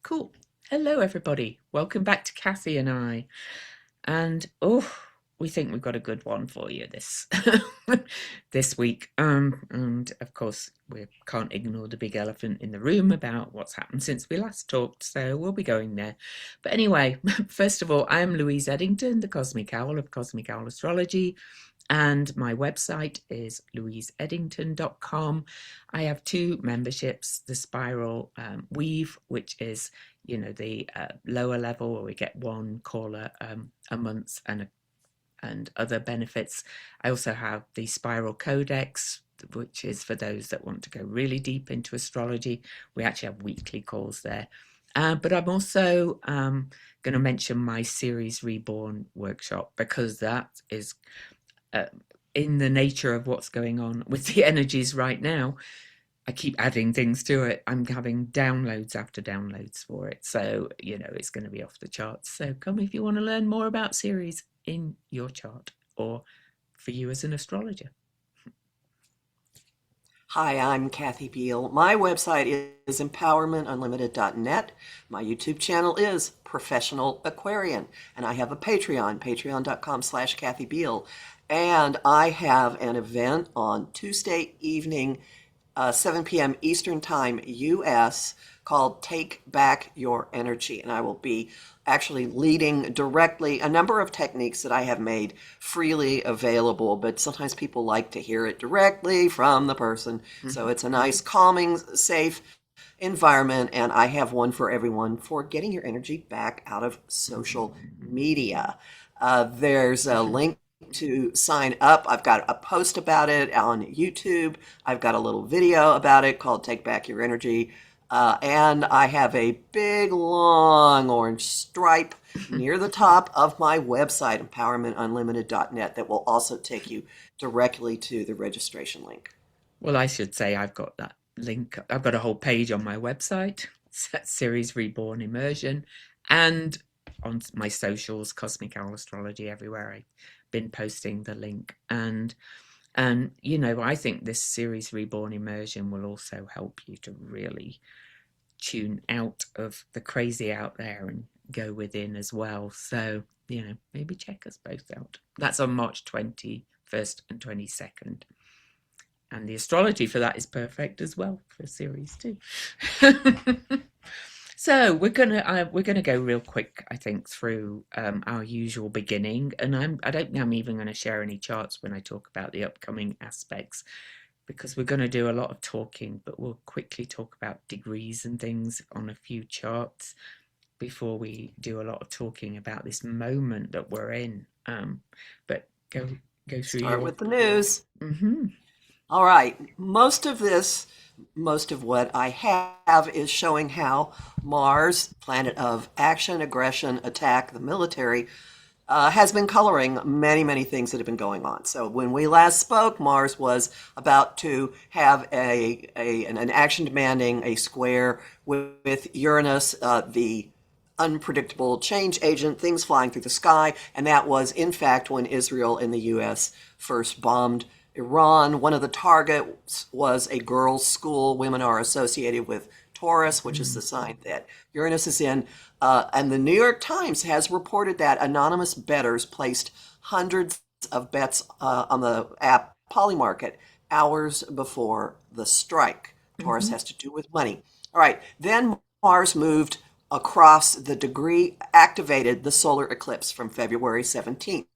Cool. Hello, everybody. Welcome back to Kathy and I. And we think we've got a good one for you this this week. And of course, we can't ignore the big elephant in the room about what's happened since we last talked. So we'll be going there. But anyway, first of all, I am Louise Edington, the Cosmic Owl of Cosmic Owl Astrology. And my website is louiseedington.com. I have two memberships, the Spiral Weave, which is, the lower level where we get one caller a month and other benefits. I also have the Spiral Codex, which is for those that want to go really deep into astrology. We actually have weekly calls there. But I'm also going to mention my Series Reborn workshop, because that is in the nature of what's going on with the energies right now. I keep adding things to it. I'm having downloads after downloads for it. So, it's going to be off the charts. So come if you want to learn more about Ceres in your chart or for you as an astrologer. Hi, I'm Kathy Biehl. My website is empowermentunlimited.net. My YouTube channel is Professional Aquarian. And I have a Patreon, patreon.com/Kathy Biehl. And I have an event on Tuesday evening, 7 p.m. Eastern Time, U.S., called Take Back Your Energy. And I will be actually leading directly a number of techniques that I have made freely available, but sometimes people like to hear it directly from the person. So it's a nice, calming, safe environment. And I have one for everyone for getting your energy back out of social media. There's a link to sign up. I've got a post about it on YouTube. I've got a little video about it called Take Back Your Energy. And I have a big, long orange stripe near the top of my website, empowermentunlimited.net, that will also take you directly to the registration link. Well, I should say I've got that link. I've got a whole page on my website, Series Reborn Immersion, and on my socials, Cosmic Owl Astrology, everywhere I've been posting the link. And I think this Series Reborn Immersion will also help you to really tune out of the crazy out there and go within as well. So, maybe check us both out. That's on March 21st and 22nd. And the astrology for that is perfect as well for Series 2. So we're gonna go real quick, I think, through our usual beginning, and I don't think I'm even going to share any charts when I talk about the upcoming aspects, because we're going to do a lot of talking, but we'll quickly talk about degrees and things on a few charts before we do a lot of talking about this moment that we're in. But go through. Start with the news. Mm-hmm. All right. Most of what I have is showing how Mars, planet of action, aggression, attack, the military, has been coloring many, many things that have been going on. So when we last spoke, Mars was about to have an action demanding a square with Uranus, the unpredictable change agent, things flying through the sky. And that was, in fact, when Israel and the U.S. first bombed Iran. One of the targets was a girls' school. Women are associated with Taurus, which is the sign that Uranus is in. And the New York Times has reported that anonymous bettors placed hundreds of bets on the app Polymarket hours before the strike. Taurus has to do with money. All right. Then Mars moved across the degree, activated the solar eclipse from February 17th.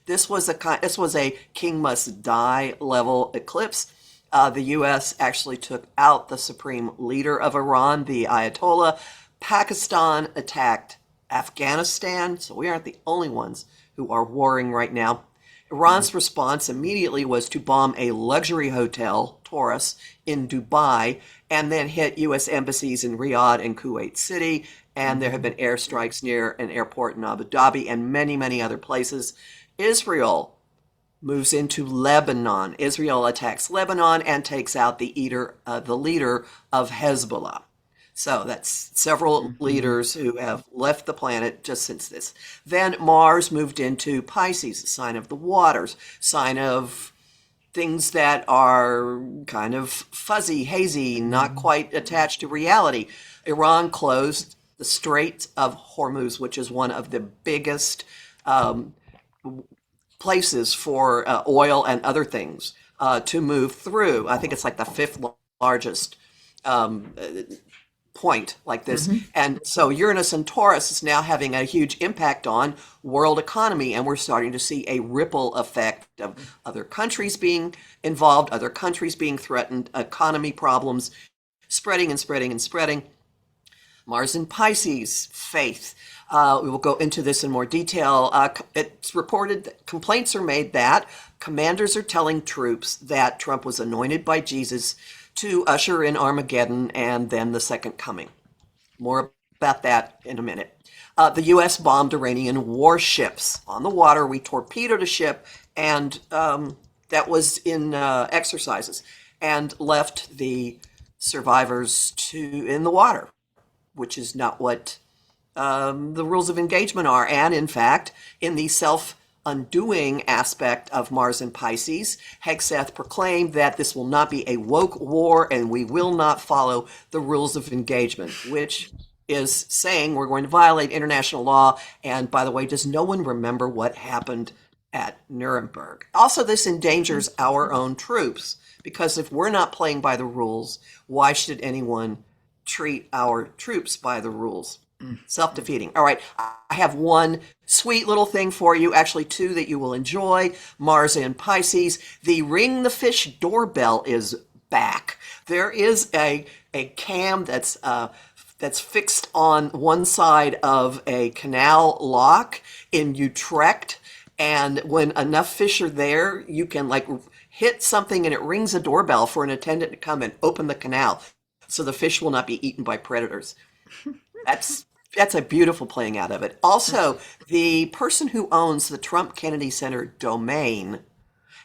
This was a king must die level eclipse. The U.S. actually took out the supreme leader of Iran, the Ayatollah. Pakistan attacked Afghanistan, so we aren't the only ones who are warring right now. Iran's response immediately was to bomb a luxury hotel, Taurus, in Dubai, and then hit U.S. embassies in Riyadh and Kuwait City. And there have been airstrikes near an airport in Abu Dhabi and many, many other places. Israel moves into Lebanon. Israel attacks Lebanon and takes out the leader of Hezbollah. So that's several leaders who have left the planet just since this. Then Mars moved into Pisces, a sign of the waters, sign of things that are kind of fuzzy, hazy, not quite attached to reality. Iran closed the Strait of Hormuz, which is one of the biggest um, places for oil and other things to move through. I think it's like the fifth largest um, point like this. Hmm. And so Uranus and Taurus is now having a huge impact on world economy, and we're starting to see a ripple effect of other countries being involved, other countries being threatened, economy problems spreading and spreading and spreading. Mars in Pisces, faith. We will go into this in more detail. It's reported that complaints are made that commanders are telling troops that Trump was anointed by Jesus to usher in Armageddon and then the second coming. More about that in a minute. The U.S. bombed Iranian warships on the water. We torpedoed a ship, and that was in exercises, and left the survivors in the water, which is not what the rules of engagement are. And in fact, in the self-undoing aspect of Mars and Pisces, Hegseth proclaimed that this will not be a woke war and we will not follow the rules of engagement, which is saying we're going to violate international law. And by the way, does no one remember what happened at Nuremberg? Also, this endangers our own troops, because if we're not playing by the rules, why should anyone treat our troops by the rules? Self-defeating. All right, I have one sweet little thing for you, actually two that you will enjoy. Mars in Pisces. The Ring the Fish doorbell is back. There is a cam that's fixed on one side of a canal lock in Utrecht, and when enough fish are there, you can like hit something and it rings a doorbell for an attendant to come and open the canal so the fish will not be eaten by predators. That's a beautiful playing out of it. Also, the person who owns the Trump Kennedy Center domain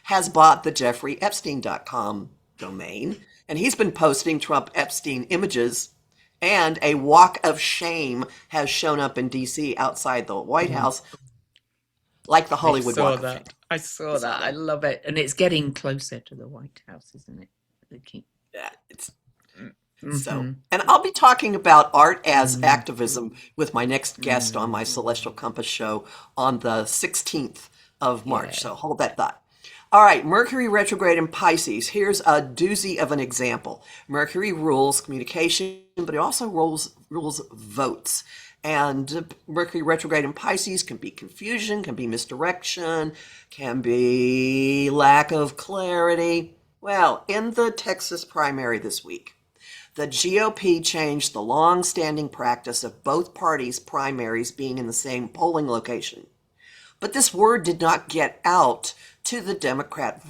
has bought the jeffreyepstein.com domain, and he's been posting Trump Epstein images, and a walk of shame has shown up in DC outside the White House, like the I Hollywood saw Walk of Shame. that. I saw You saw that. I that? love it. And it's getting closer to the White House, isn't it? They keep. Yeah, it's so. Mm-hmm. And I'll be talking about art as Mm-hmm. activism with my next guest on my Celestial Compass show on the 16th of March. Yeah. So hold that thought. All right, Mercury retrograde in Pisces. Here's a doozy of an example. Mercury rules communication, but it also rules votes. And Mercury retrograde in Pisces can be confusion, can be misdirection, can be lack of clarity. Well, in the Texas primary this week, the GOP changed the long-standing practice of both parties' primaries being in the same polling location. But this word did not get out to the Democratic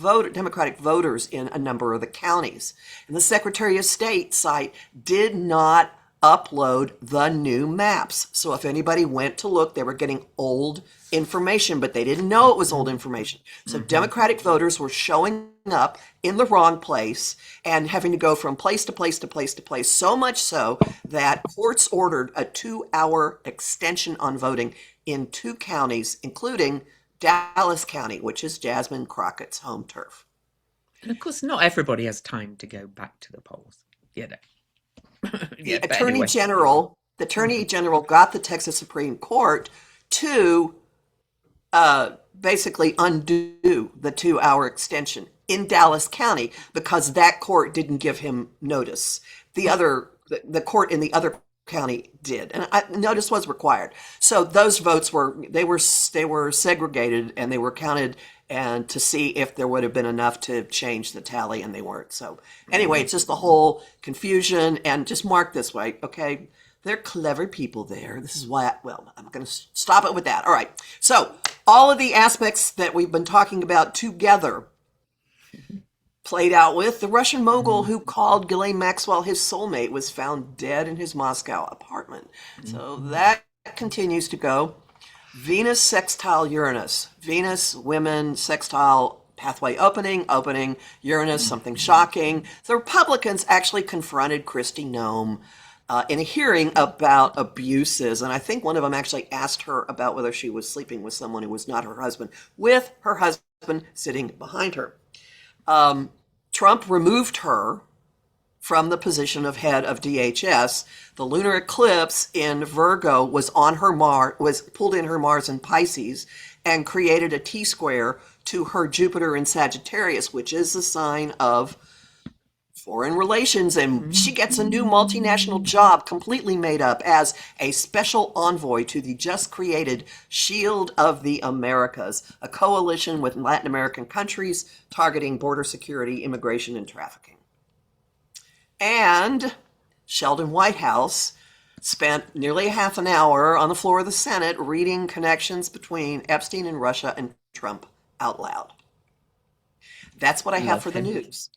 voters in a number of the counties. And the Secretary of State site did not upload the new maps. So if anybody went to look, they were getting old information, but they didn't know it was old information. So Democratic voters were showing up in the wrong place and having to go from place to place to place to place, so much so that courts ordered a 2-hour extension on voting in 2 counties, including Dallas County, which is Jasmine Crockett's home turf. And of course, not everybody has time to go back to the polls. You know. The Yeah, but Attorney anyway. General, the Attorney General got the Texas Supreme Court to basically undo the 2-hour extension in Dallas County because that court didn't give him notice. The court in the other county did, and notice was required. So those votes were segregated and they were counted and to see if there would have been enough to change the tally, and they weren't. So anyway, it's just the whole confusion. And just mark this way, okay? They're clever people there. This is why, I'm going to stop it with that. All right. So all of the aspects that we've been talking about together played out with the Russian mogul who called Ghislaine Maxwell his soulmate was found dead in his Moscow apartment. So that continues to go. Venus sextile Uranus. Venus, women, sextile pathway opening, Uranus, something shocking. The Republicans actually confronted Kristi Noem in a hearing about abuses, and I think one of them actually asked her about whether she was sleeping with someone who was not her husband, with her husband sitting behind her. Trump removed her from the position of head of DHS. The lunar eclipse in Virgo was on her was pulled in her Mars in Pisces and created a T-square to her Jupiter in Sagittarius, which is a sign of foreign relations, and she gets a new multinational job completely made up as a special envoy to the just created Shield of the Americas, a coalition with Latin American countries targeting border security, immigration, and trafficking. And Sheldon Whitehouse spent nearly half an hour on the floor of the Senate reading connections between Epstein and Russia and Trump out loud. That's what I have Love for the him. news.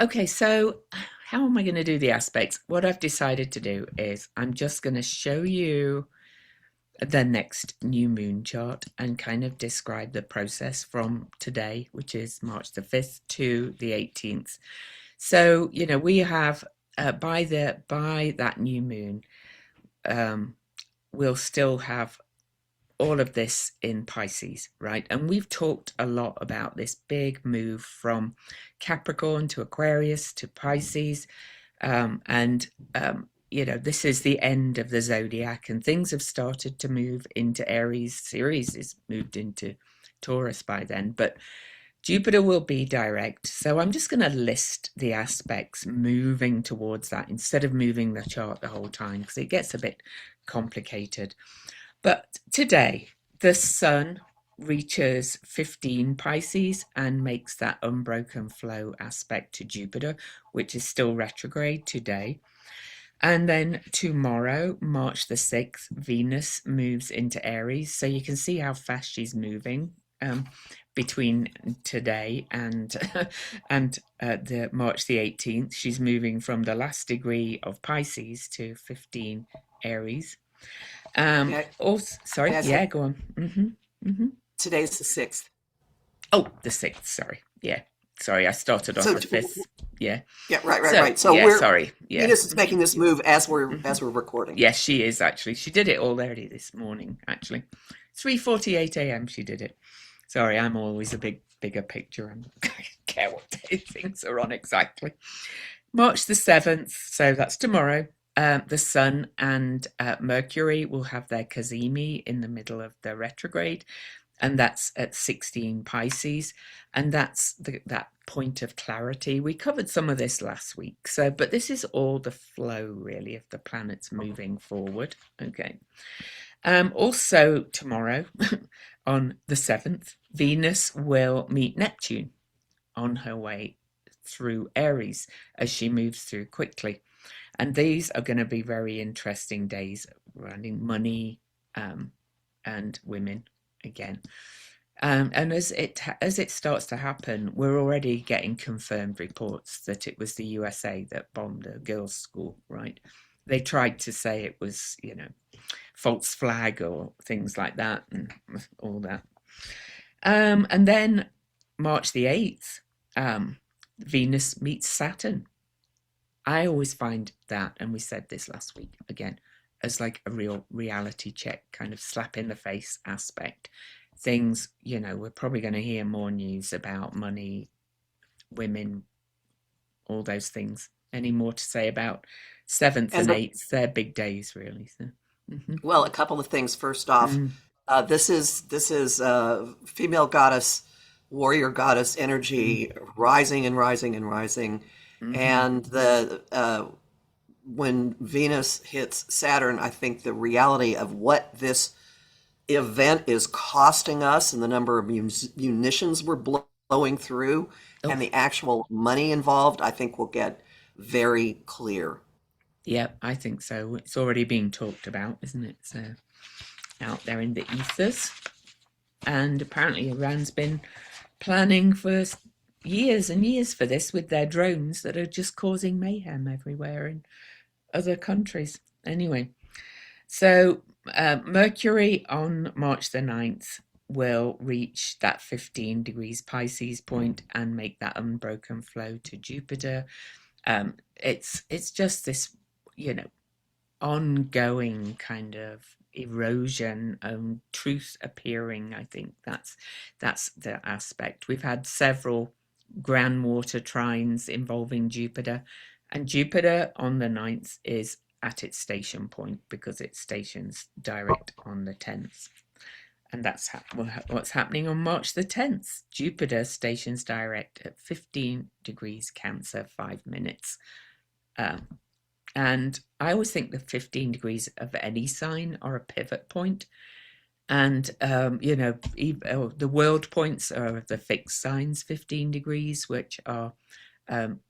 Okay, so how am I going to do the aspects? What I've decided to do is I'm just going to show you the next new moon chart and kind of describe the process from today, which is March the 5th to the 18th. So, we have by that new moon, we'll still have all of this in Pisces, right? And we've talked a lot about this big move from Capricorn to Aquarius to Pisces. This is the end of the zodiac, and things have started to move into Aries. Ceres is moved into Taurus by then, but Jupiter will be direct. So I'm just going to list the aspects moving towards that instead of moving the chart the whole time because it gets a bit complicated. But today, the Sun reaches 15 Pisces and makes that unbroken flow aspect to Jupiter, which is still retrograde today. And then tomorrow, March the 6th, Venus moves into Aries. So you can see how fast she's moving between today and the March the 18th. She's moving from the last degree of Pisces to 15 Aries. Sorry, yeah, go on. Today's the 6th. Oh, the 6th, sorry. Yeah. Sorry, I started off the 5th. Yeah. Yeah, right. So yeah, sorry. Yeah. Venus is making this move as we're recording. Yes, she is actually. She did it already this morning, actually. 3:48 a.m. she did it. Sorry, I'm always a bigger picture. I don't care what day things are on exactly. March the 7th, so that's tomorrow. The Sun and Mercury will have their cazimi in the middle of the retrograde, and that's at 16 Pisces, and that's that point of clarity. We covered some of this last week, but this is all the flow really of the planets moving forward. Okay. Also tomorrow, on the 7th, Venus will meet Neptune on her way through Aries as she moves through quickly. And these are going to be very interesting days surrounding money and women again. And as it starts to happen, we're already getting confirmed reports that it was the USA that bombed a girls' school, right? They tried to say it was, false flag or things like that and all that. And then March the 8th, Venus meets Saturn. I always find that, and we said this last week again, as like a real reality check, kind of slap in the face aspect. Things, we're probably going to hear more news about money, women, all those things. Any more to say about 7th and 8th? They're big days, really. So. Well, a couple of things. First off, this is female goddess, warrior goddess energy rising and rising and rising. And when Venus hits Saturn, I think the reality of what this event is costing us and the number of munitions we're blowing through and the actual money involved, I think will get very clear. Yeah, I think so. It's already being talked about, isn't it? So out there in the ethers. And apparently Iran's been planning for years and years for this with their drones that are just causing mayhem everywhere in other countries. Anyway, so Mercury on March the 9th will reach that 15 degrees Pisces point and make that unbroken flow to Jupiter. It's just this, ongoing kind of erosion, truth appearing. I think that's the aspect. We've had several groundwater trines involving Jupiter. And Jupiter on the 9th is at its station point because it stations direct on the 10th. And that's what's happening on March the 10th. Jupiter stations direct at 15 degrees Cancer, 5 minutes. Um, and I always think the 15 degrees of any sign are a pivot point. And, the world points are the fixed signs, 15 degrees, which are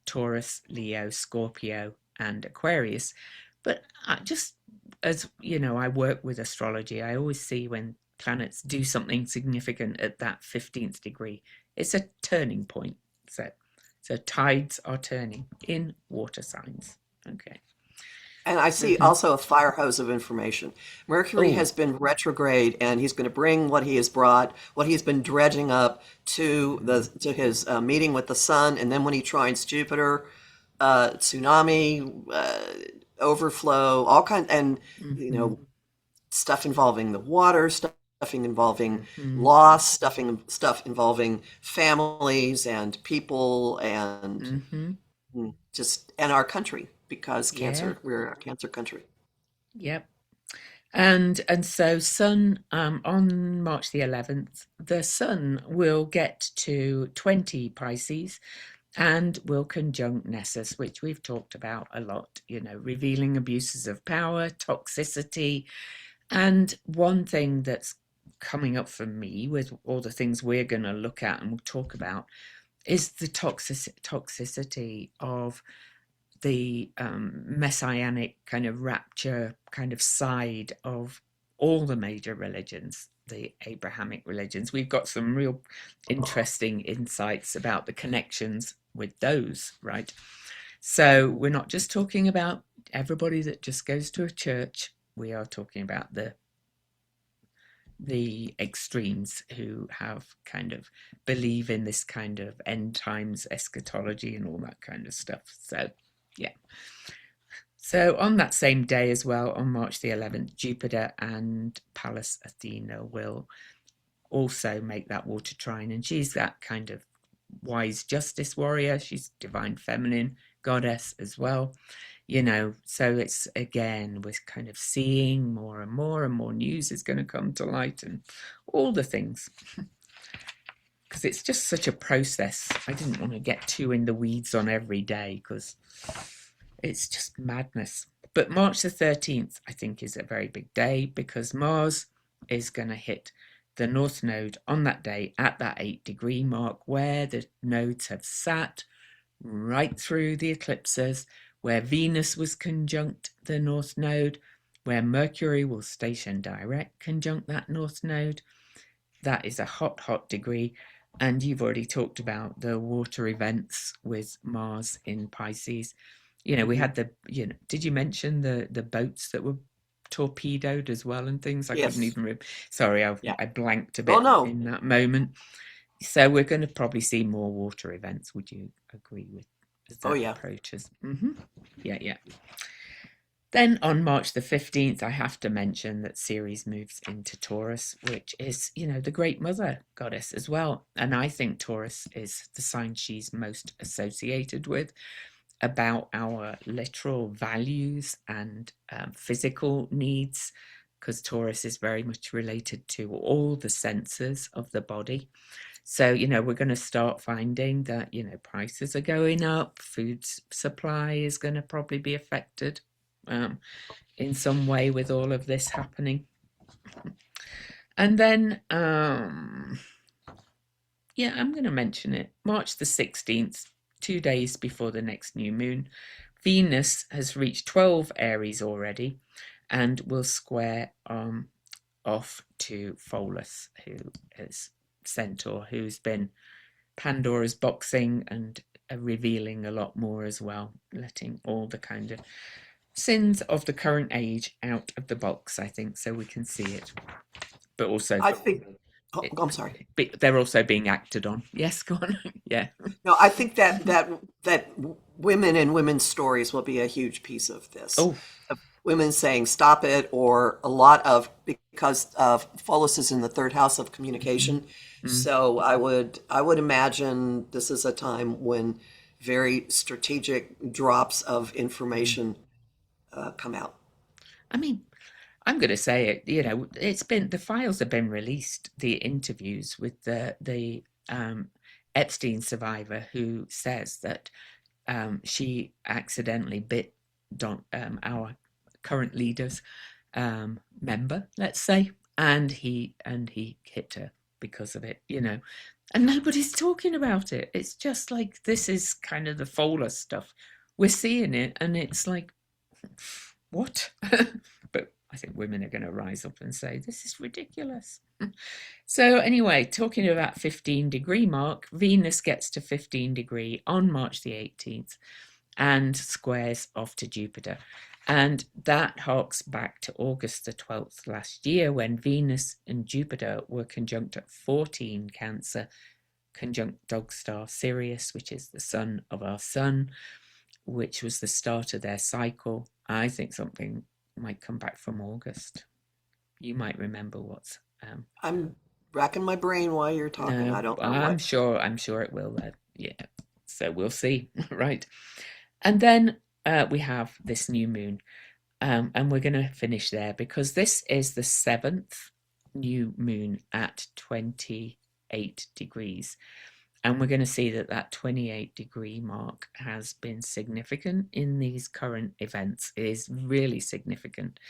Taurus, Leo, Scorpio, and Aquarius. But just as I work with astrology, I always see when planets do something significant at that 15th degree, it's a turning point. So tides are turning in water signs. Okay. And I see Mm-hmm. also a fire hose of information. Mercury Oh. has been retrograde, and he's going to bring what he has brought, what he's been dredging up to his meeting with the sun, and then when he trines Jupiter, tsunami, overflow, all kind, and you Mm-hmm. know stuff involving the water, stuff involving Mm-hmm. loss, stuff involving families and people and Mm-hmm. just and our country because Yeah. we're a cancer country. Yep. And so Sun on March the 11th, the Sun will get to 20 Pisces and will conjunct Nessus, which we've talked about a lot, revealing abuses of power, toxicity. And one thing that's coming up for me with all the things we're going to look at and we'll talk about is the toxicity of the messianic kind of rapture kind of side of all the major religions, the Abrahamic religions. We've got some real interesting insights about the connections with those, right? So we're not just talking about everybody that just goes to a church. We are talking about the extremes who have kind of believe in this kind of end times eschatology and all that kind of stuff. So yeah. So on that same day as well, on March the 11th, Jupiter and Pallas Athena will also make that water trine. And she's that kind of wise justice warrior. She's divine feminine goddess as well. So it's again, we're kind of seeing more and more news is going to come to light and all the things. Because it's just such a process. I didn't want to get too in the weeds on every day because it's just madness. But March the 13th, I think, is a very big day because Mars is going to hit the North Node on that day at that 8-degree mark where the nodes have sat right through the eclipses, where Venus was conjunct the North Node, where Mercury will station direct conjunct that North Node. That is a hot, hot degree. And you've already talked about the water events with Mars in Pisces. We Hmm. had did you mention the boats that were torpedoed as well and things? I couldn't Yes. even, sorry, Yeah. I blanked a Oh bit no. in that moment. So we're going to probably see more water events. Would you agree with as Oh that yeah. approaches? Yeah, yeah. Then on March the 15th, I have to mention that Ceres moves into Taurus, which is, the great mother goddess as well. And I think Taurus is the sign she's most associated with about our literal values and physical needs, because Taurus is very much related to all the senses of the body. So, we're going to start finding that, prices are going up, food supply is going to probably be affected um, in some way with all of this happening. And then, yeah, I'm going to mention it. March the 16th, 2 days before the next new moon, Venus has reached 12 Aries already and will square off to Pholus, who is Centaur, who's been Pandora's boxing and revealing a lot more as well, letting all the kind of sins of the current age out of the box, I think, so we can see it. But also, I think. Oh, it, I'm sorry. they're also being acted on. Yes, go on. Yeah. No, I think that women and women's stories will be a huge piece of this. Oh, Of women saying stop it, or a lot of because of Pholus is in the third house of mm-hmm. communication. Mm. So I would imagine this is a time when very strategic drops of Mm. information come out. I mean, I'm going to say it. It's been the files have been released. The interviews with the Epstein survivor who says that she accidentally bit our current leader's member, let's say, and he hit her because of it. And nobody's talking about it. It's just like this is kind of the Fowler stuff. We're seeing it, and it's like, what? But I think women are going to rise up and say this is ridiculous. So anyway, talking about 15-degree mark, Venus gets to 15 degree on March the 18th and squares off to Jupiter. And that harks back to August the 12th last year when Venus and Jupiter were conjunct at 14 Cancer, conjunct dog star Sirius, which is the sun of our sun, which was the start of their cycle. I think something might come back from August. You might remember what's I'm racking my brain while you're talking. I no, don't know I'm what. sure I'm sure it will. Yeah, so we'll see. Right. And then we have this new moon, and we're going to finish there because this is the seventh new moon at 28 degrees. And we're going to see that that 28-degree mark has been significant in these current events. It is really significant.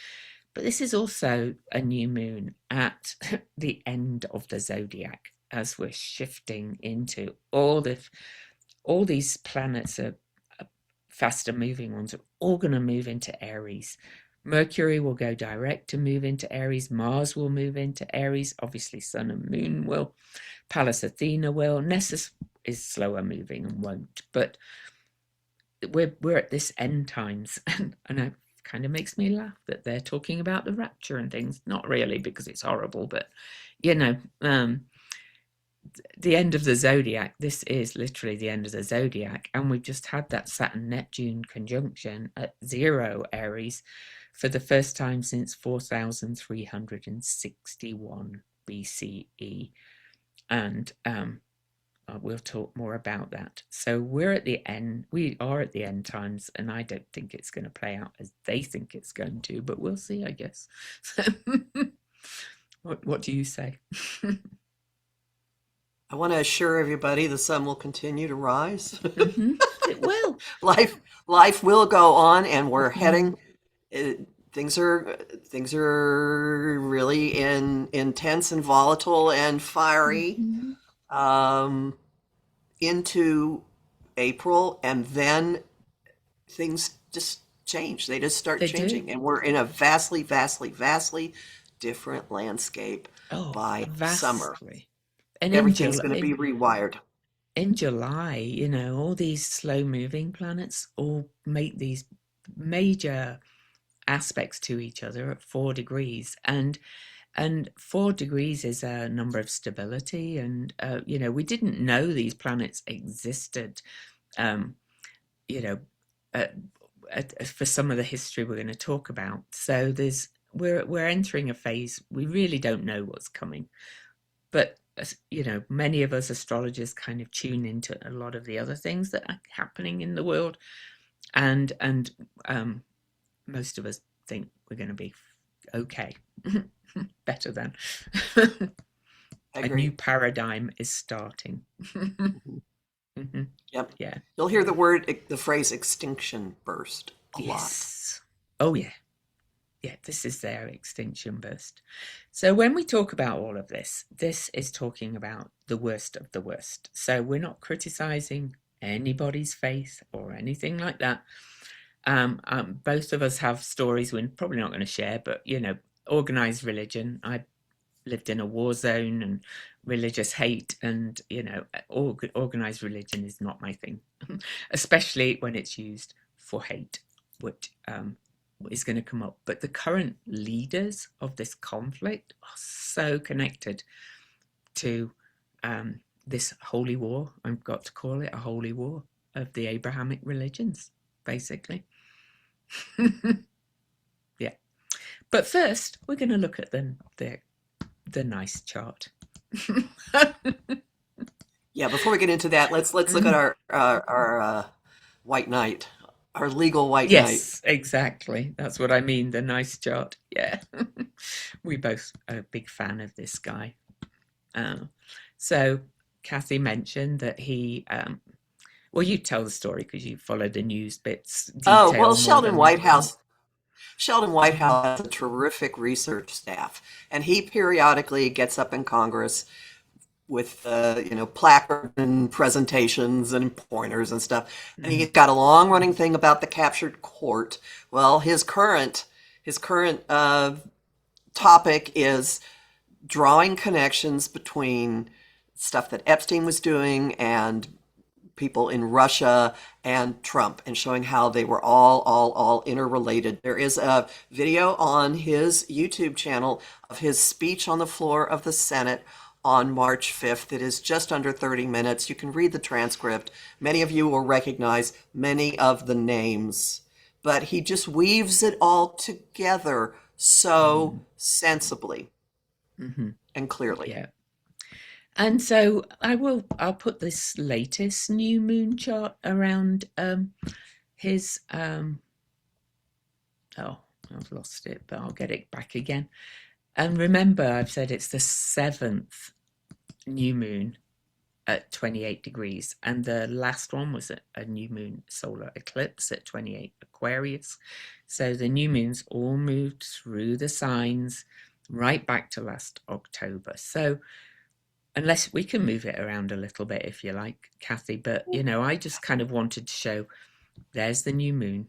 But this is also a new moon at the end of the zodiac as we're shifting into all these planets are faster moving ones are all going to move into Aries. Mercury will go direct to move into Aries. Mars will move into Aries. Obviously, Sun and Moon will. Pallas Athena will. Nessus is slower moving and won't. But we're at this end times, and it kind of makes me laugh that they're talking about the rapture and things. Not really, because it's horrible, but you know, um, the end of the zodiac. This is literally the end of the zodiac, and we've just had that Saturn Neptune conjunction at 0 Aries for the first time since 4361 BCE, and we'll talk more about that. So we're at the end. We are at the end times, and I don't think it's going to play out as they think it's going to, but we'll see, I guess. So, what do you say? I want to assure everybody the sun will continue to rise. Mm-hmm. It will. life life will go on, and we're Mm-hmm. heading. It, things are really intense and volatile and fiery Mm-hmm. um, into April, and then things just change. They just start They do. changing, and we're in a vastly, vastly, vastly different landscape Oh, by summer. vastly. And Everything's going to be rewired. in July, all these slow moving planets all make these major aspects to each other at 4 degrees, and 4 degrees is a number of stability, and we didn't know these planets existed, um you know uh, for some of the history we're going to talk about. So we're entering a phase we really don't know what's coming, but many of us astrologers kind of tune into a lot of the other things that are happening in the world, and most of us think we're going to be okay. Better than I a new agree. paradigm is starting. Mhm. Hmm. Yep. Yeah. You'll hear the phrase extinction burst a lot. Yes. Oh, yeah. Yeah. This is their extinction burst. So when we talk about all of this is talking about the worst of the worst. So we're not criticizing anybody's faith or anything like that. Both of us have stories we're probably not going to share, but organized religion. I lived in a war zone, and religious hate, and organized religion is not my thing, especially when it's used for hate, which is going to come up. But the current leaders of this conflict are so connected to this holy war. I've got to call it a holy war of the Abrahamic religions, basically. Yeah. But first, we're going to look at the nice chart. Yeah, before we get into that, let's look at Mm. our white knight, our legal white knight. Yes, exactly. That's what I mean. The nice chart. Yeah. We both are a big fan of this guy. Uh, so Kathy mentioned that well, you tell the story because you follow the news bits Oh, well, detail more than me. Sheldon Whitehouse has a terrific research staff, and he periodically gets up in Congress with placard and presentations and pointers and stuff. And Mm, he's got a long running thing about the captured court. Well, his current topic is drawing connections between stuff that Epstein was doing and people in Russia and Trump, and showing how they were all interrelated. There is a video on his YouTube channel of his speech on the floor of the Senate on March 5th. It is just under 30 minutes. You can read the transcript. Many of you will recognize many of the names, but he just weaves it all together so mm, sensibly mhm. and clearly. Yeah. And so I'll put this latest new moon chart around his oh, I've lost it, but I'll get it back again. And remember, I've said it's the seventh new moon at 28 degrees, and the last one was a new moon solar eclipse at 28 Aquarius. So the new moons all moved through the signs right back to last October. So unless we can move it around a little bit if you like, Kathy, but I just kind of wanted to show there's the new moon.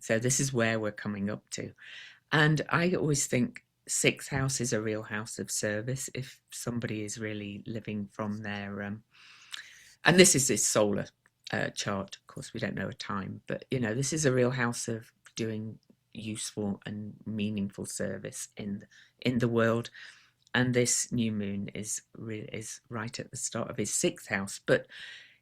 So this is where we're coming up to. And I always think sixth house is a real house of service if somebody is really living from their and this is this solar chart. Of course, we don't know a time, but this is a real house of doing useful and meaningful service in the world. And this new moon is right at the start of his sixth house, but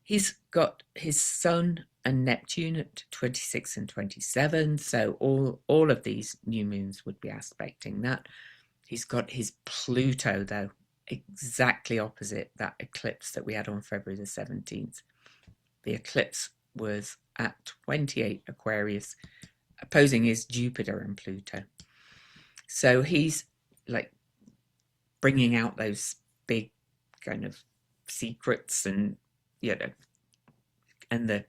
he's got his Sun and Neptune at 26 and 27, so all of these new moons would be aspecting that. He's got his Pluto, though, exactly opposite that eclipse that we had on February the 17th. The eclipse was at 28 Aquarius, opposing his Jupiter and Pluto. So he's like bringing out those big kind of secrets and, and the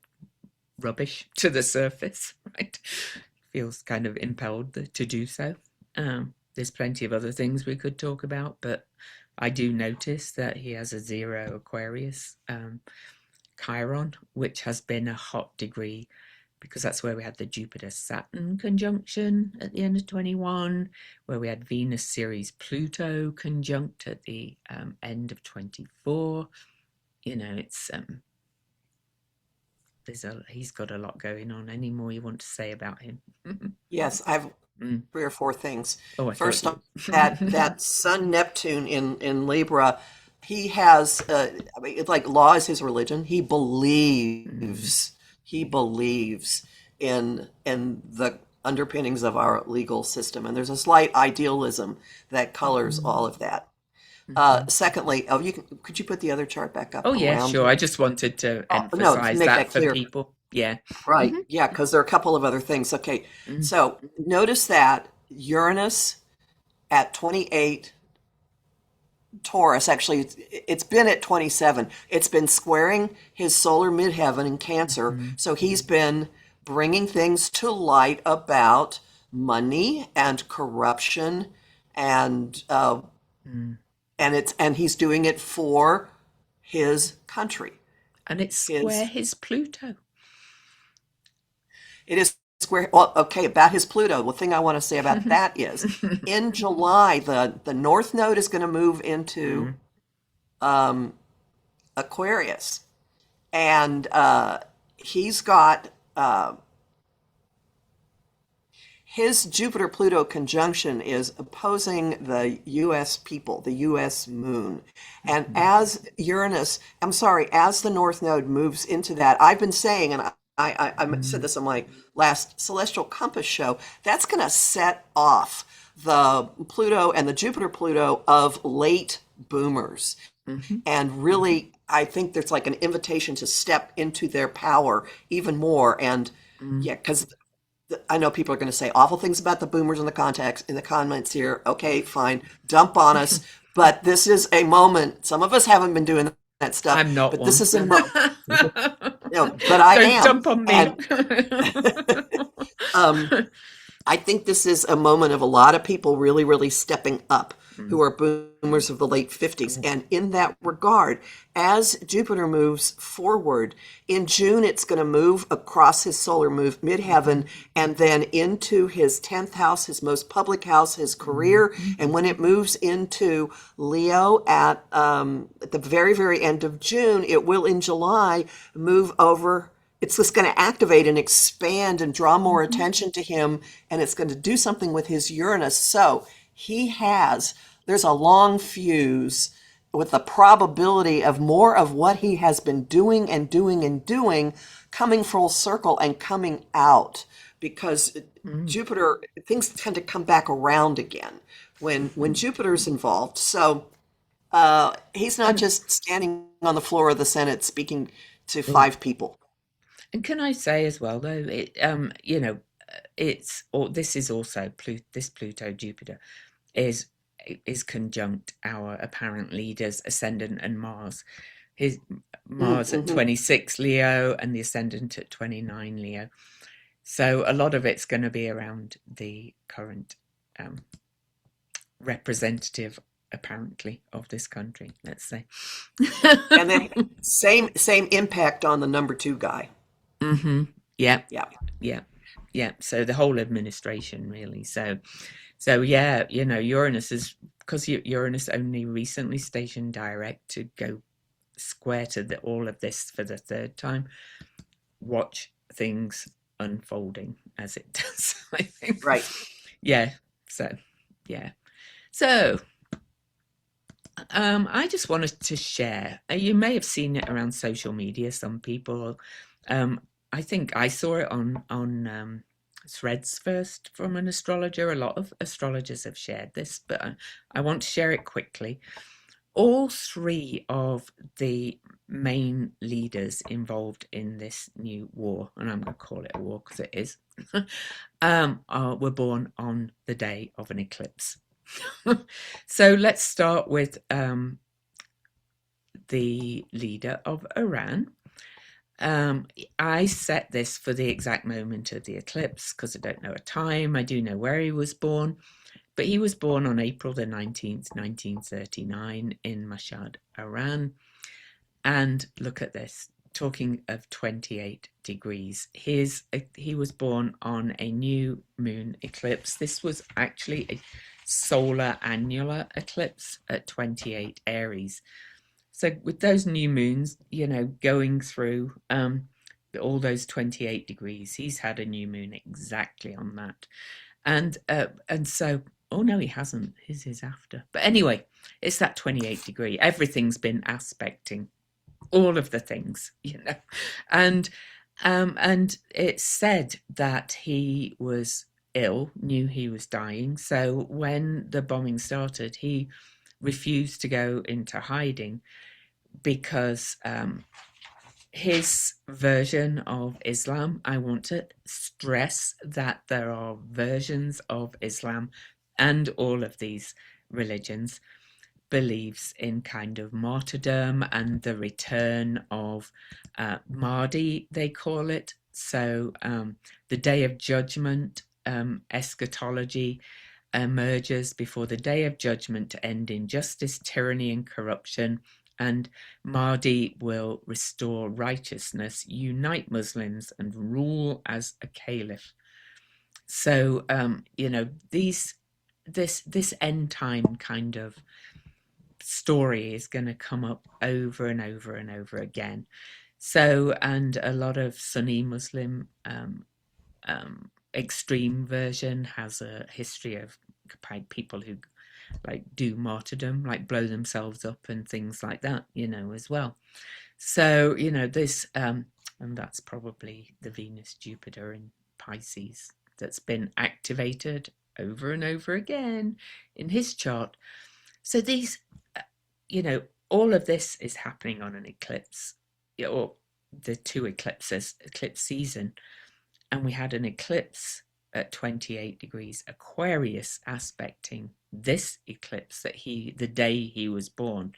rubbish to the surface, right? Feels kind of impelled to do so. There's plenty of other things we could talk about, but I do notice that he has a 0 Aquarius Chiron, which has been a hot degree because that's where we had the Jupiter Saturn conjunction at the end of 21, where we had Venus Ceres Pluto conjunct at the end of 24. It's he's got a lot going on. Any more you want to say about him? Yes, I've Mm. three or four things. Oh, I thought First off, you. that Sun Neptune in Libra, he has I mean, it's like law is his religion. Mm, He believes in the underpinnings of our legal system, and there's a slight idealism that colors all mm, of that. mhm. Secondly, could you put the other chart back up Oh, yeah, around sure. I him? just wanted to Oh, no, to emphasize make that that for clear. people. Yeah. Right. Hmm. Yeah, because there are a couple of other things. Okay. Mm, So notice that Uranus at 28 Taurus, actually, it's been at 27. It's been squaring his solar midheaven in Cancer. mhm, So he's been bringing things to light about money and corruption, and mm. he's doing it for his country. And it's square His his Pluto. It is square. Well, okay, about his Pluto. The thing I want to say about that is in July, the North Node is going to move into Mm, um, Aquarius. And he's got his Jupiter Pluto conjunction is opposing the US people, the US moon. And mhm, as the North Node moves into that, I've been saying, and I said mm, this on my last Celestial Compass show, that's going to set off the Pluto and the Jupiter Pluto of late boomers. Hmm. And Hmm. really, I think there's like an invitation to step into their power even more. And Mm. yeah, because I know people are going to say awful things about the boomers in the context in the comments here. Okay, fine, dump on us. But this is a moment. Some of us haven't been doing that stuff, I'm not but this one. is a moment. No, but I Don't am, dump on me. and um, I think this is a moment of a lot of people really, really stepping up who Mm. are boomers of the late 50s. Oh. And in that regard, as Jupiter moves forward, in June, it's going to move across his solar move midheaven and then into his 10th house, his most public house, his career. And when it moves into Leo at the very, very end of June, it will in July move over. It's just going to activate and expand and draw more attention to him, and it's going to do something with his Uranus. So there's a long fuse with the probability of more of what he has been doing and doing and doing coming full circle and coming out because Mm. Jupiter, things tend to come back around again when Mhm. Jupiter's involved. So he's not And just standing on the floor of the Senate speaking to oh, five people. and can I say as well though, it's or this is also this Pluto Jupiter is is conjunct our apparent leaders, ascendant and Mars. His Mars at Mm-hmm. 26 Leo and the ascendant at 29 Leo. So a lot of it's going to be around the current um, representative, apparently, of this country, let's say. And then same impact on the number two guy. Hmm. Yeah, Yeah. yeah, yeah. So the whole administration, really. So yeah, Uranus is because Uranus only recently stationed direct to go square to all of this for the third time. Watch things unfolding as it does, I think. Right. Yeah. So yeah. So I just wanted to share. You may have seen it around social media. Some people, um, I think I saw it on threads first from an astrologer. A lot of astrologers have shared this, but I want to share it quickly. All three of the main leaders involved in this new war, and I'm going to call it a war because it is, were born on the day of an eclipse. So let's start with the leader of Iran. Um, I set this for the exact moment of the eclipse because I don't know a time. I do know where he was born, but he was born on April the 19th, 1939, in Mashhad, Iran. And look at this. Talking of 28 degrees, he was born on a new moon eclipse. This was actually a solar annular eclipse at 28 Aries. So with those new moons, going through all those 28 degrees, he's had a new moon exactly on that. And so oh no, he hasn't. His is after. But anyway, it's that 28 degree. Everything's been aspecting all of the things. And it's said that he was ill, knew he was dying. So when the bombing started, he refused to go into hiding because his version of Islam, I want to stress that there are versions of Islam and all of these religions believes in kind of martyrdom and the return of Mahdi, they call it. So the day of judgment, eschatology emerges before the day of judgment to end injustice, tyranny, and corruption. And Mahdi will restore righteousness, unite Muslims, and rule as a caliph. So, this end time kind of story is going to come up over and over and over again. So, and a lot of Sunni Muslim extreme version has a history of people who like do martyrdom, like blow themselves up and things like that, as well. So, this, and that's probably the Venus Jupiter in Pisces that's been activated over and over again in his chart. So these, uh, you know, all of this is happening on an eclipse, or the two eclipses, eclipse season. And we had an eclipse at 28 degrees Aquarius aspecting this eclipse the day he was born.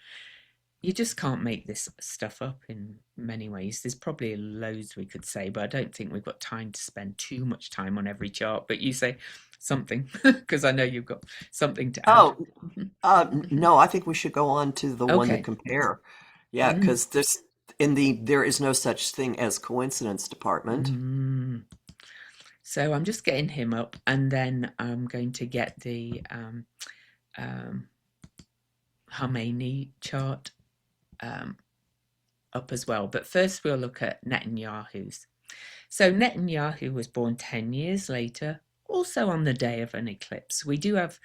You just can't make this stuff up in many ways. There's probably loads we could say, but I don't think we've got time to spend too much time on every chart. But you say something, because I know you've got something to add. Oh, no, I think we should go on to the one to Okay. compare. Yeah, Mm. because there is no such thing as coincidence department. Mm. So I'm just getting him up, and then I'm going to get the um, Khomeini chart um, up as well. But first, we'll look at Netanyahu's. So Netanyahu was born 10 years later, also on the day of an eclipse. We do have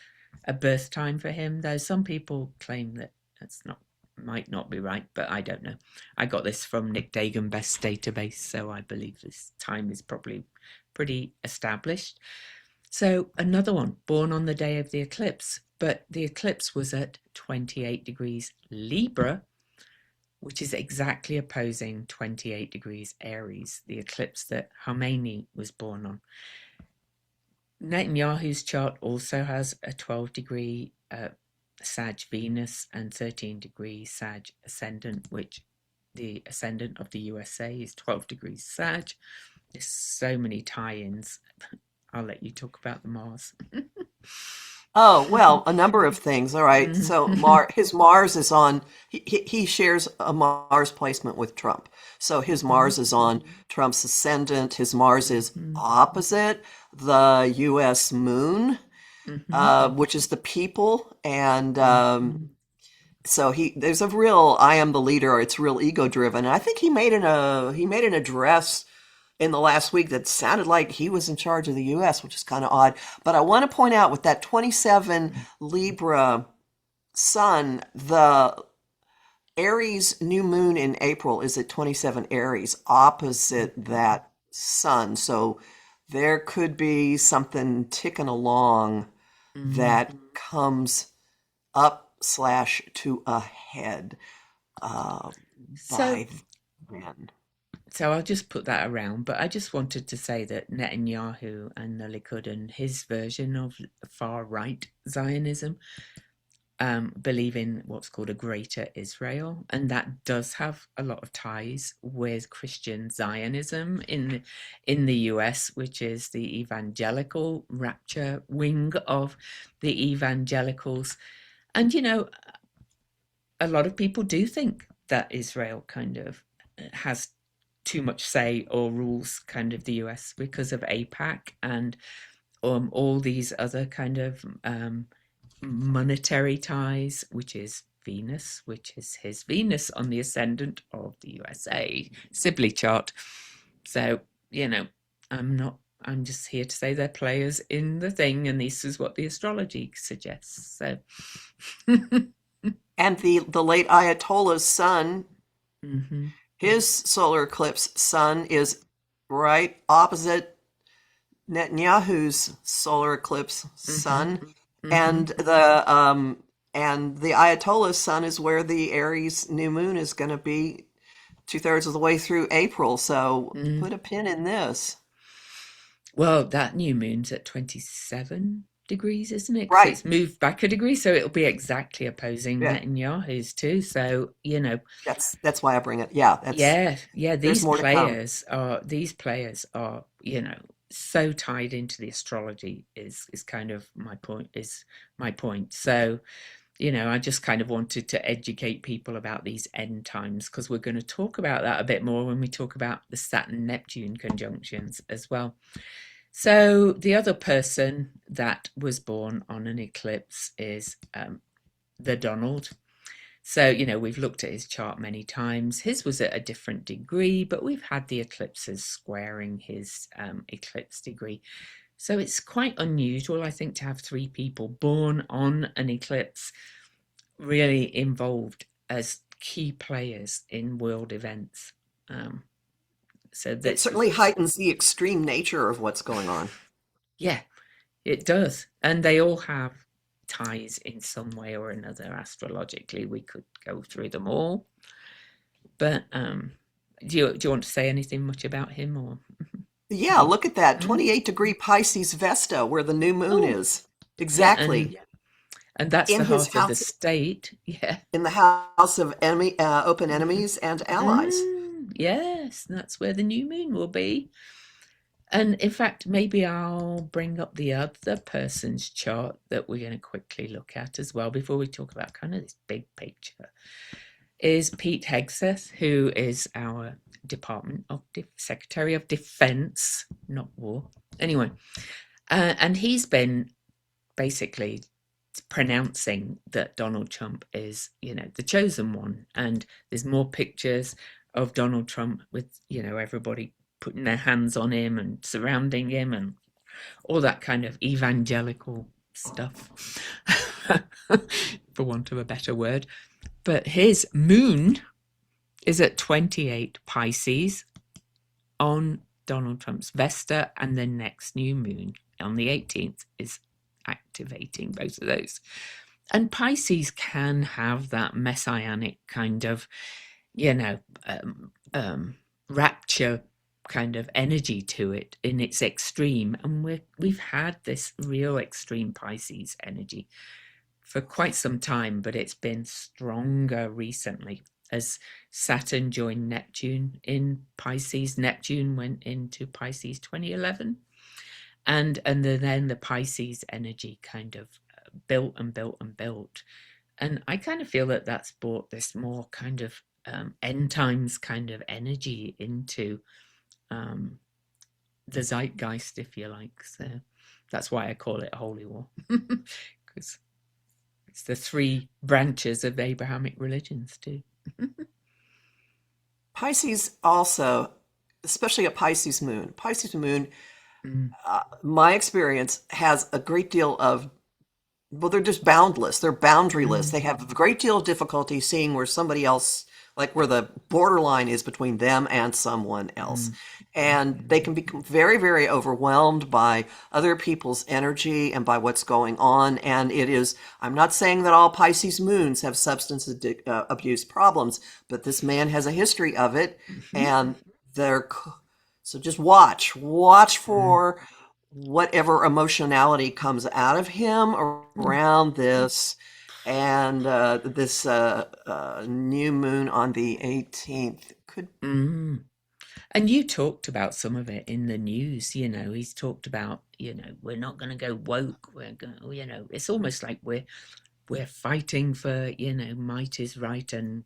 a birth time for him, though some people claim that that's not might not be right, but I don't know. I got this from Nick Dagan Best Database, so I believe this time is probably pretty established. So another one, born on the day of the eclipse, but the eclipse was at 28 degrees Libra, which is exactly opposing 28 degrees Aries, the eclipse that Khomeini was born on. Netanyahu's chart also has a 12-degree Sag Venus and 13-degree Sag ascendant, which the ascendant of the USA is 12 degrees Sag. There's so many tie-ins. I'll let you talk about the Mars. Oh, well, a number of things. All right. So Mhm. His Mars is on, he shares a Mars placement with Trump. So his Mhm. Mars is on Trump's ascendant. His Mars is Mhm. opposite the US moon, Mhm. which is the people. And Mhm. so there's a real, I am the leader. It's real ego driven. And I think he made an address in the last week that sounded like he was in charge of the US, which is kind of odd. But I want to point out with that 27 Libra sun, the Aries new moon in April is at 27 Aries, opposite that sun. So there could be something ticking along Mhm. that comes up slash to a head uh, So by then. So I'll just put that around, but I just wanted to say that Netanyahu and the Likud and his version of far right Zionism believe in what's called a greater Israel, and that does have a lot of ties with Christian Zionism in the US, which is the evangelical rapture wing of the evangelicals. And a lot of people do think that Israel kind of has too much say or rules kind of the US because of APAC and all these other kind of monetary ties, which is Venus, which is his Venus on the ascendant of the USA Sibley chart. So, you know, I'm not, I'm just here to say they're players in the thing, and this is what the astrology suggests. So, And the late Ayatollah's son, mhm, his solar eclipse sun is right opposite Netanyahu's solar eclipse mhm, sun, mhm, and the Ayatollah's sun is where the Aries new moon is going to be two-thirds of the way through April. So mhm. put a pin in this. Well, that new moon's at 27 degrees, isn't it? Because Right. it's moved back a degree, so it'll be exactly opposing Yeah. Netanyahu's too. So, That's why I bring it. Yeah, that's yeah, yeah, there's more to come. these players are, so tied into the astrology is kind of my point. So, I just kind of wanted to educate people about these end times because we're going to talk about that a bit more when we talk about the Saturn Neptune conjunctions as well. So the other person that was born on an eclipse is the Donald. So, we've looked at his chart many times. His was at a different degree, but we've had the eclipses squaring his eclipse degree. So it's quite unusual, I think, to have three people born on an eclipse really involved as key players in world events. Um, so It this certainly is, heightens the extreme nature of what's going on. yeah, it does. And they all have ties in some way or another astrologically. We could go through them all, but do you want to say anything much about him, or Yeah, you? look at that. Mm? 28-degree Pisces Vesta, where the new moon Oh, is. yeah, Exactly. and that's In the his heart of the house, state. Yeah. in the house of open enemies and allies. Yes, that's where the new moon will be. And in fact, maybe I'll bring up the other person's chart that we're going to quickly look at as well before we talk about kind of this big picture. Is Pete Hegseth, who is our Department of Secretary of Defense, not War. Anyway, and he's been basically pronouncing that Donald Trump is, the chosen one. And there's more pictures of Donald Trump with, everybody putting their hands on him and surrounding him and all that kind of evangelical stuff, for want of a better word. But his moon is at 28 Pisces on Donald Trump's Vesta, and the next new moon on the 18th is activating both of those. And Pisces can have that messianic kind of, you know, rapture kind of energy to it in its extreme. And we've had this real extreme Pisces energy for quite some time, but it's been stronger recently as Saturn joined Neptune in Pisces. Neptune went into Pisces 2011, and then the Pisces energy kind of built and built and built. And I kind of feel that that's brought this more kind of end times kind of energy into the zeitgeist, if you like. So that's why I call it Holy War, because it's the three branches of Abrahamic religions too. Pisces also, especially a Pisces moon. Pisces moon, Mm, my experience, has a great deal of, well, they're just boundless. They're boundaryless. mm, They have a great deal of difficulty seeing where somebody else, like where the borderline is between them and someone else. mm, And they can become very, very overwhelmed by other people's energy and by what's going on. And it is, I'm not saying that all Pisces moons have substance abuse problems, but this man has a history of it. mhm, And they're, so just watch mm, for whatever emotionality comes out of him mm, around this and this new moon on the 18th could. mm. And you talked about some of it in the news. He's talked about, we're not going to go woke. We're going to, it's almost like we're fighting for, might is right, and,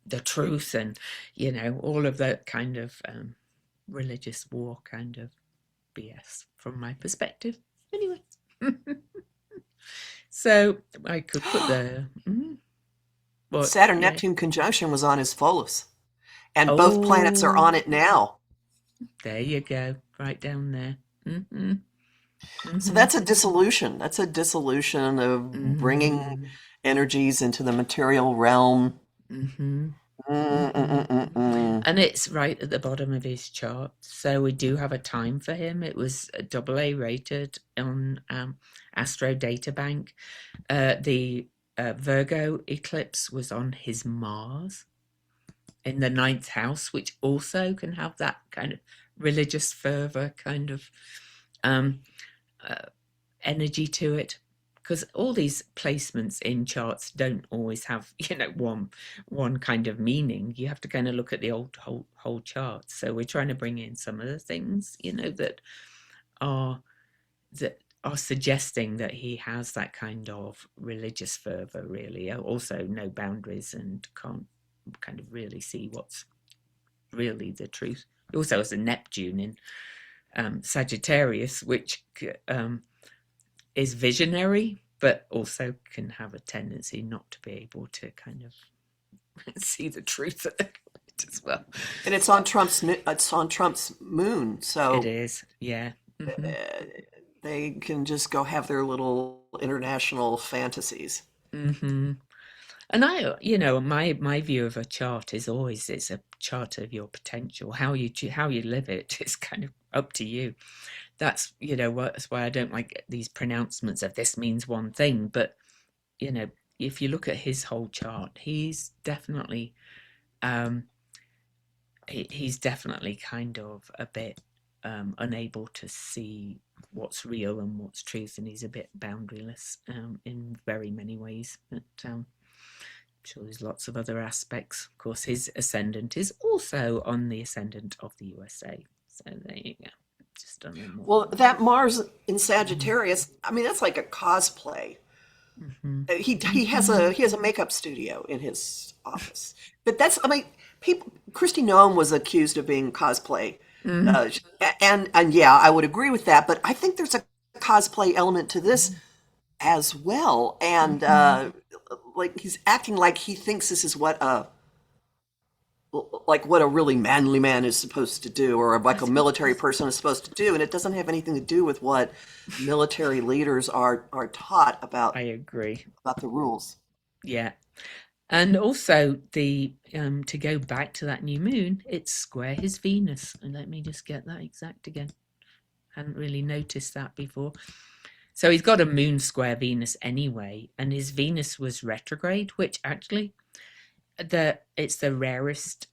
the truth, and, all of that kind of religious war kind of BS from my perspective. Anyway, so I could put the, what, Saturn yeah. Neptune conjunction was on his Pholus, and both planets are Oh, on it now. there you go, right down there. Mm-hmm, So mm-hmm, that's a dissolution. That's a dissolution of bringing mm-hmm, energies into the material realm. mm-hmm, mm-hmm. Mm-mm-mm-mm-mm. And it's right at the bottom of his chart. So we do have a time for him. It was AA rated on Astro Databank. The Virgo eclipse was on his Mars in the ninth house, which also can have that kind of religious fervor kind of um, uh, energy to it. Because all these placements in charts don't always have, one kind of meaning. You have to kind of look at the whole chart. So we're trying to bring in some of the things, are that are suggesting that he has that kind of religious fervor. Really, also no boundaries, and can't kind of really see what's really the truth. He also has a Neptune in Sagittarius, which is visionary, but also can have a tendency not to be able to kind of see the truth of it as well. And it's on Trump's moon, It so is, yeah. uh, they can just go have their little international fantasies. Mm-hmm. And my view of a chart is always it's a chart of your potential. How you live it is kind of up to you. that's, that's why I don't like these pronouncements of this means one thing. But, you know, if you look at his whole chart, um, he's definitely kind of a bit unable to see what's real and what's truth, and he's a bit boundaryless in very many ways. But I'm sure there's lots of other aspects. Of course, his ascendant is also on the ascendant of the USA. So there you go. Just a little more. Well, that Mars in Sagittarius, I mean, that's like a cosplay. Mm-hmm. He has a makeup studio in his office. But that's, I mean, people. Christy Noem was accused of being cosplay, Mm-hmm. uh, and yeah, I would agree with that. But I think there's a cosplay element to this as well, and Mm-hmm. like he's acting like he thinks this is what a really manly man is supposed to do, or like a military person is supposed to do, and it doesn't have anything to do with what military leaders are taught I agree. about the rules. Yeah. And also the to go back to that new moon, it's square his Venus. And let me just get that exact again. Hadn't really noticed that before. So he's got a moon square Venus anyway, and his Venus was retrograde, which actually it's the rarest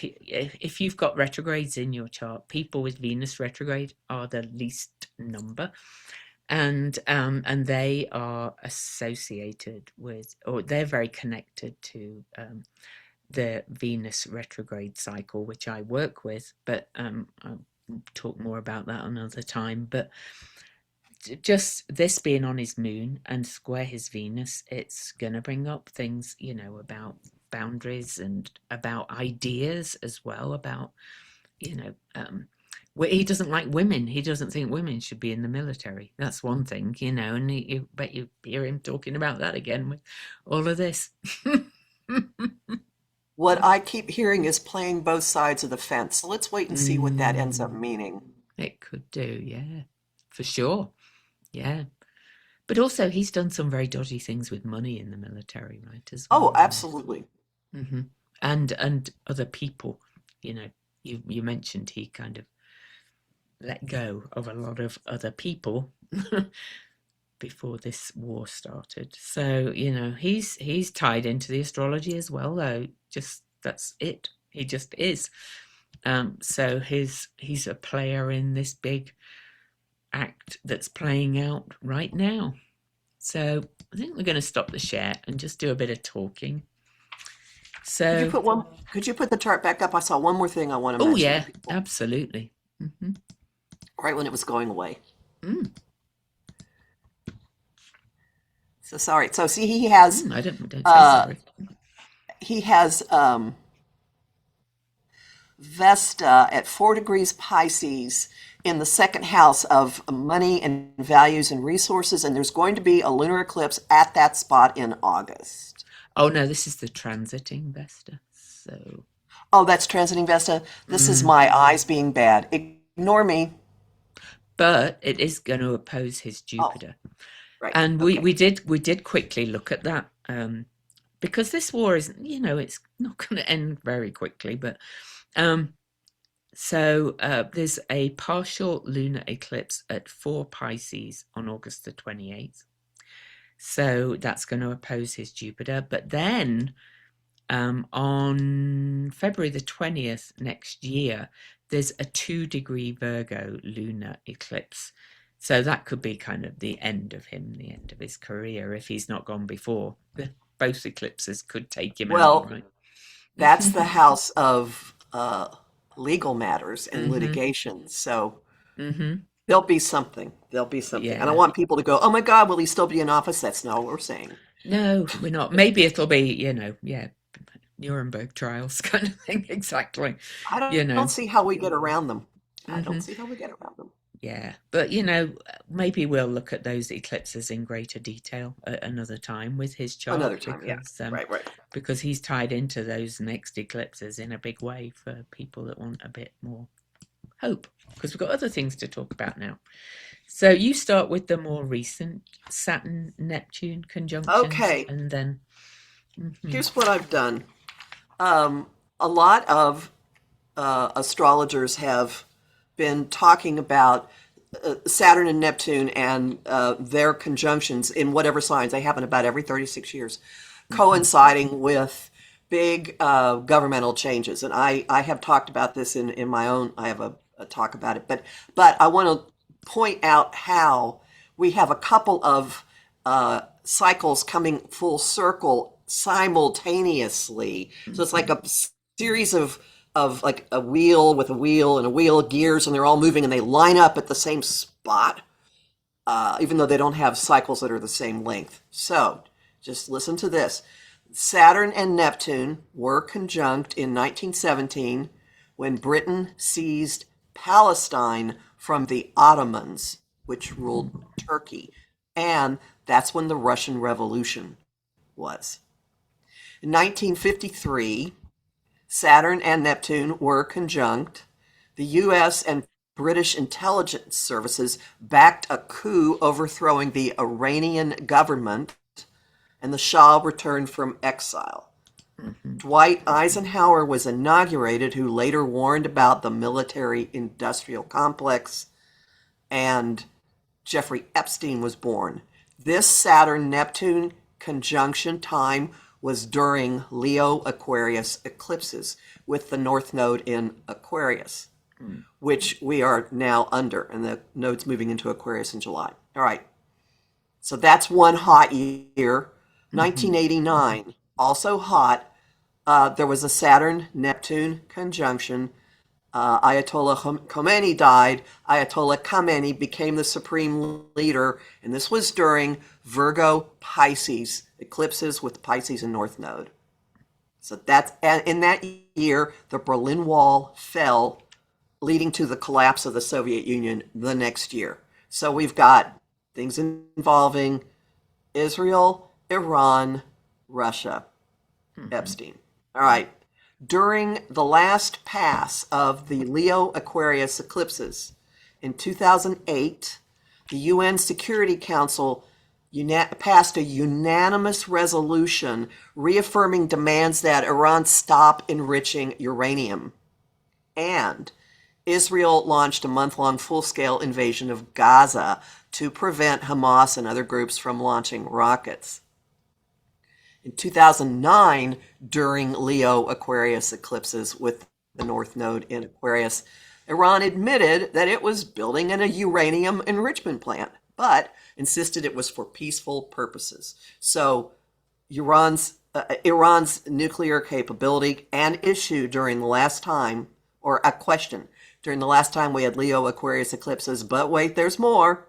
if you've got retrogrades in your chart, people with Venus retrograde are the least number, and they are associated with, or they're very connected to the Venus retrograde cycle, which I work with, but I'll talk more about that another time. But just this being on his moon and square his Venus, it's going to bring up things, about boundaries and about ideas as well, about, you know, he doesn't like women. He doesn't think women should be in the military. That's one thing, and you bet you hear him talking about that again with all of this. What I keep hearing is playing both sides of the fence. So let's wait and see what that ends up Mm, meaning. it could do, yeah, for sure. Yeah. But also, he's done some very dodgy things with money in the military, right, as Oh, well. absolutely. Hmm. And other people, you mentioned he kind of let go of a lot of other people before this war started. So, he's tied into the astrology as well, though. Just that's it. He just is. So he's a player in this big act that's playing out right now. So I think we're going to stop the share and just do a bit of talking. Could you So, put one? Could you put the chart back up? I saw one more thing I want to oh mention to yeah, people absolutely. Hmm. right when it was going away. Mm, So sorry. So see, he has I don't say uh, sorry. he has Vesta at 4 degrees Pisces in the second house of money and values and resources, and there's going to be a lunar eclipse at that spot in August. Oh no, this is the transiting Vesta. So, Oh, that's transiting Vesta. This is mm, my eyes being bad. Ignore me. but it is going to oppose his Oh, Jupiter, right. and we Okay. we did we did quickly look at that, because this war is, it's not going to end very quickly, but um, so there's a partial lunar eclipse at 4 Pisces on August the 28th. So that's going to oppose his Jupiter. But then on February the 20th next year, there's a 2-degree Virgo lunar eclipse. So that could be kind of the end of him, the end of his career, if he's not gone before. Both eclipses could take him out, Well, right? that's the house of legal matters and Mm-hmm. litigation. So Mm-hmm. there'll be something. There'll be something. I don't Yeah. want people to go, oh my God, will he still be in office? That's not what we're saying. No, we're not. Maybe it'll be, yeah, Nuremberg trials kind of thing. Exactly. I You don't know. see how we get around them. I don't Hmm. see how we get around them. Yeah. But, maybe we'll look at those eclipses in greater detail at another time with his chart, Another time, yeah. because Right, right. because he's tied into those next eclipses in a big way for people that want a bit more hope, because we've got other things to talk about now. So you start with the more recent Saturn Neptune conjunctions, Okay, and then mhm. here's what I've done. A lot of astrologers have been talking about Saturn and Neptune and their conjunctions in whatever signs, they happen about every 36 years, Mhm. coinciding with big governmental changes. And I have talked about this in my own, I have a talk about it. But I want to point out how we have a couple of cycles coming full circle simultaneously. So it's like Mhm. a series of like a wheel with a wheel and a wheel of gears, and they're all moving and they line up at the same spot, even though they don't have cycles that are the same length. So just listen to this. Saturn and Neptune were conjunct in 1917 when Britain seized Palestine from the Ottomans, which ruled Turkey. And that's when the Russian Revolution was. In 1953, Saturn and Neptune were conjunct. The US and British intelligence services backed a coup overthrowing the Iranian government, and the Shah returned from exile. Mhm. Dwight Eisenhower was inaugurated, who later warned about the military industrial complex, and Jeffrey Epstein was born. This Saturn Neptune conjunction time was during Leo Aquarius eclipses with the North Node in Aquarius, Mm. which we are now under, and the node's moving into Aquarius in July. All right, so that's one hot year. Mhm. 1989, also hot. There was a Saturn Neptune conjunction. Ayatollah Khomeini died. Ayatollah Khamenei became the supreme leader, and this was during Virgo Pisces eclipses with Pisces and North Node. So that's and in that year the Berlin Wall fell, leading to the collapse of the Soviet Union the next year. So we've got things involving Israel, Iran, Russia, Mhm. Epstein. All right. During the last pass of the Leo Aquarius eclipses in 2008, the UN Security Council passed a unanimous resolution reaffirming demands that Iran stop enriching uranium. And Israel launched a month-long full-scale invasion of Gaza to prevent Hamas and other groups from launching rockets. In 2009, during Leo Aquarius eclipses with the North Node in Aquarius, Iran admitted that it was building a uranium enrichment plant, but insisted it was for peaceful purposes. So Iran's nuclear capability, an issue during the last time, or a question during the last time we had Leo Aquarius eclipses. But wait, there's more.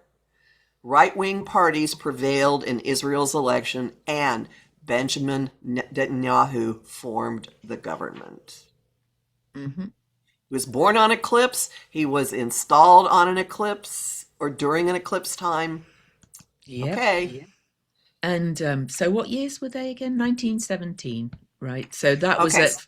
Right wing parties prevailed in Israel's election, and Benjamin Netanyahu formed the government. Mhm. He was born on eclipse, he was installed on an eclipse or during an eclipse time. Yep. Okay. And so what years were they again? 1917, right? So that was Okay. at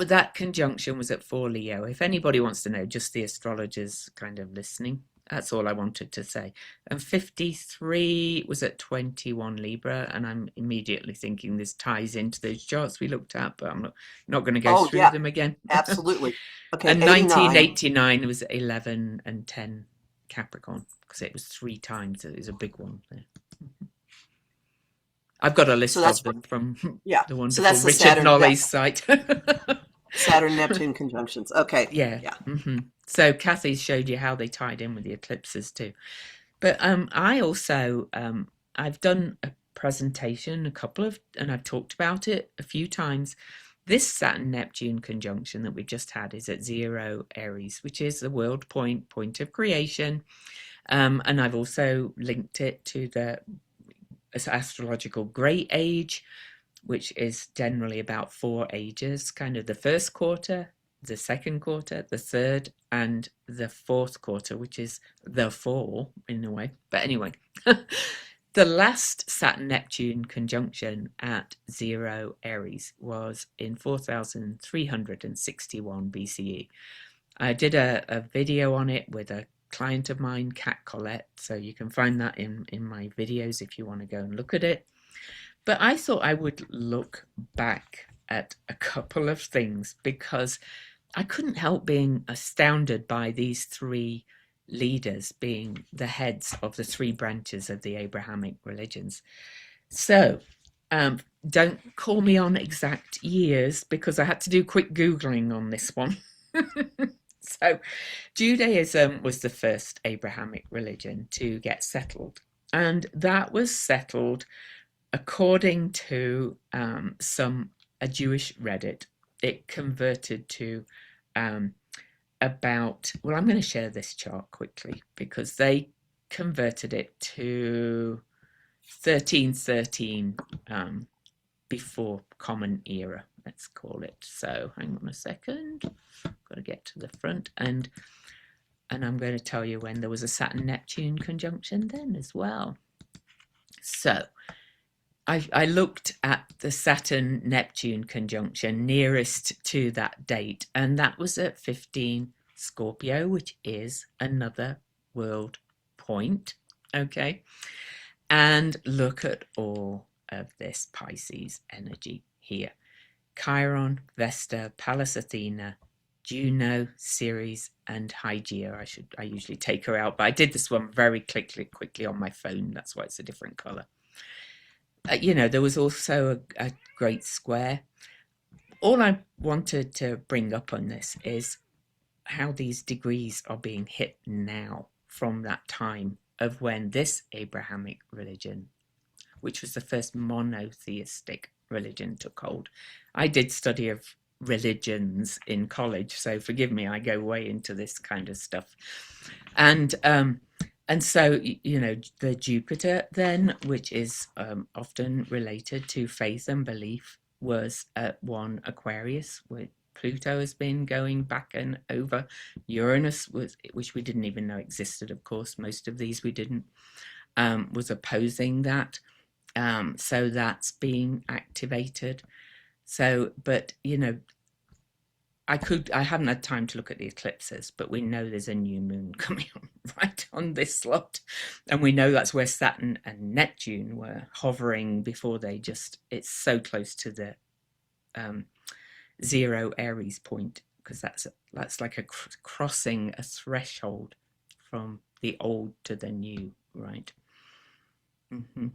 that conjunction was at 4 Leo. If anybody wants to know, just the astrologers kind of listening. That's all I wanted to say. And 53 was at 21 Libra, and I'm immediately thinking this ties into those charts we looked at, but I'm not going to go Oh, through yeah, them again. absolutely. Okay, And 89. 1989 was 11 and 10 Capricorn because it was three times. It was a big one there. I've got a So list that's of them from yeah. the So wonderful that's the Richard Saturn Nolly's site. Saturn Neptune conjunctions. Okay. Yeah. Yeah. So Kathy showed you how they tied in with the eclipses too. But I also I've done a presentation, a couple of, and I've talked about it a few times. This Saturn Neptune conjunction that we just had is at 0 Aries, which is the world point of creation. And I've also linked it to the astrological great age, which is generally about 4 ages, kind of the first quarter, the second quarter, the third, and the fourth quarter, which is the fall in a way. But anyway, the last Saturn Neptune conjunction at 0 Aries was in 4361 BCE. I did a video on it with a client of mine, Kat Collette, so you can find that in my videos if you want to go and look at it. But I thought I would look back at a couple of things because I couldn't help being astounded by these three leaders being the heads of the three branches of the Abrahamic religions. So don't call me on exact years because I had to do quick Googling on this one. So Judaism was the first Abrahamic religion to get settled. And that was settled according to a Jewish Reddit. It converted to well, I'm going to share this chart quickly because they converted it to 1313 before Common Era, let's call it. So hang on a second, got to get to the front, and I'm going to tell you when there was a Saturn Neptune conjunction then as well. So I looked at the Saturn Neptune conjunction nearest to that date, and that was at 15 Scorpio, which is another world point. Okay. And look at all of this Pisces energy here. Chiron, Vesta, Pallas Athena, Juno, Ceres, and Hygeia. I usually take her out, but I did this one very quickly on my phone. That's why it's a different color. There was also a great square. All I wanted to bring up on this is how these degrees are being hit now from that time of when this Abrahamic religion, which was the first monotheistic religion, took hold. I did study of religions in college, so forgive me, I go way into this kind of stuff. And so, the Jupiter then, which is often related to faith and belief, was at 1 Aquarius, with Pluto has been going back and over. Uranus, which we didn't even know existed, of course, most of these we didn't, was opposing that. So that's being activated. So, but, I haven't had time to look at the eclipses, but we know there's a new moon coming on right on this slot. And we know that's where Saturn and Neptune were hovering before it's so close to the 0 Aries point, because that's like crossing a threshold from the old to the new, right? Mm-hmm.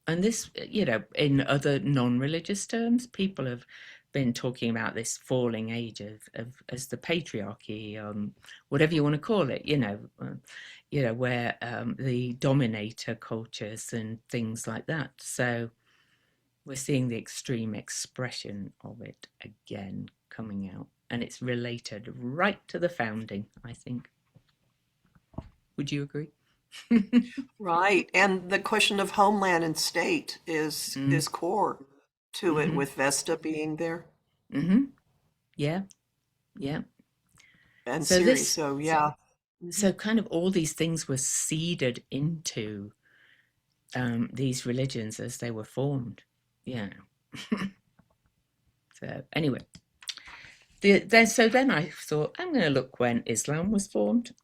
And this, in other non-religious terms, people have been talking about this falling age as the patriarchy, whatever you want to call it, where the dominator cultures and things like that. So we're seeing the extreme expression of it again coming out, and it's related right to the founding, I think. Would you agree? Right. And the question of homeland and state is core to it, with Vesta being there Mm-hmm. Yeah. Yeah. and So Ceres. this, So yeah. so kind of all these things were seeded into these religions as they were formed. Yeah. So anyway, so then I thought I'm going to look when Islam was formed,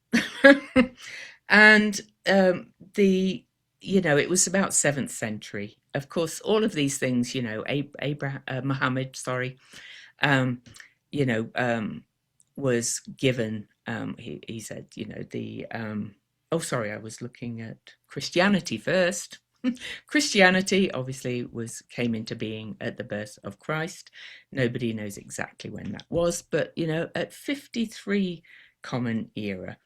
and it was about 7th century. Of course, all of these things, Muhammad, sorry, was given. He said, oh, sorry, I was looking at Christianity first. Christianity obviously came into being at the birth of Christ. Nobody knows exactly when that was, but at 53 Common Era,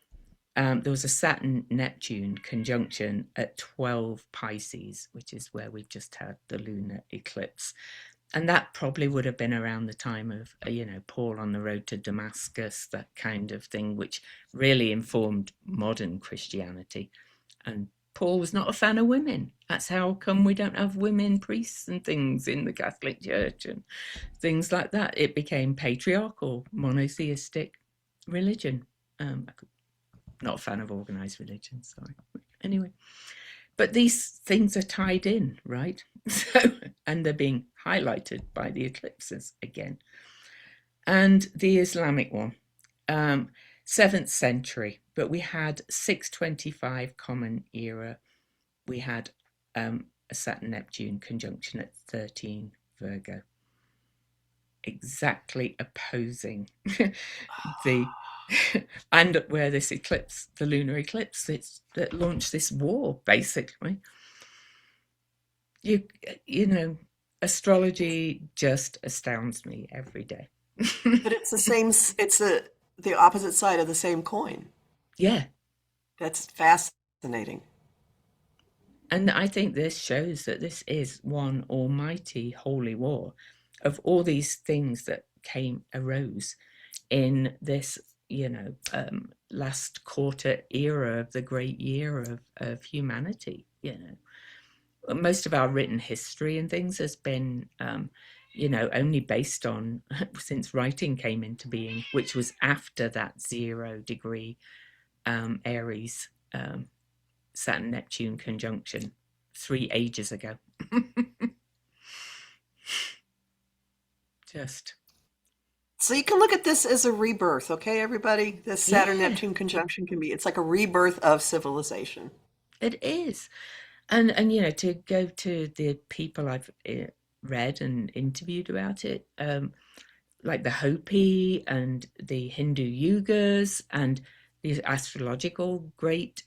there was a Saturn Neptune conjunction at 12 Pisces, which is where we've just had the lunar eclipse. And that probably would have been around the time of, Paul on the road to Damascus, that kind of thing, which really informed modern Christianity. And Paul was not a fan of women. That's how come we don't have women priests and things in the Catholic Church and things like that. It became patriarchal, monotheistic religion. Not a fan of organized religion, sorry. Anyway, but these things are tied in, right? And they're being highlighted by the eclipses again. And the Islamic one, 7th century, but we had 625 Common Era. We had a Saturn Neptune conjunction at 13 Virgo, exactly opposing the and where this eclipse, the lunar eclipse, that launched this war, basically. You you know, astrology just astounds me every day. But it's the same, it's the opposite side of the same coin. Yeah, That's fascinating. and I think this shows that this is one almighty holy war of all these things that arose in this, last quarter era of the great year of humanity. Most of our written history and things has been, only based on since writing came into being, which was after that 0 degree Aries Saturn Neptune conjunction 3 ages ago. Just, So you can look at this as a rebirth, okay, everybody? This Saturn yeah, Neptune conjunction can be, it's like a rebirth of civilization. it is. And to go to the people I've read and interviewed about it, like the Hopi and the Hindu Yugas and the astrological great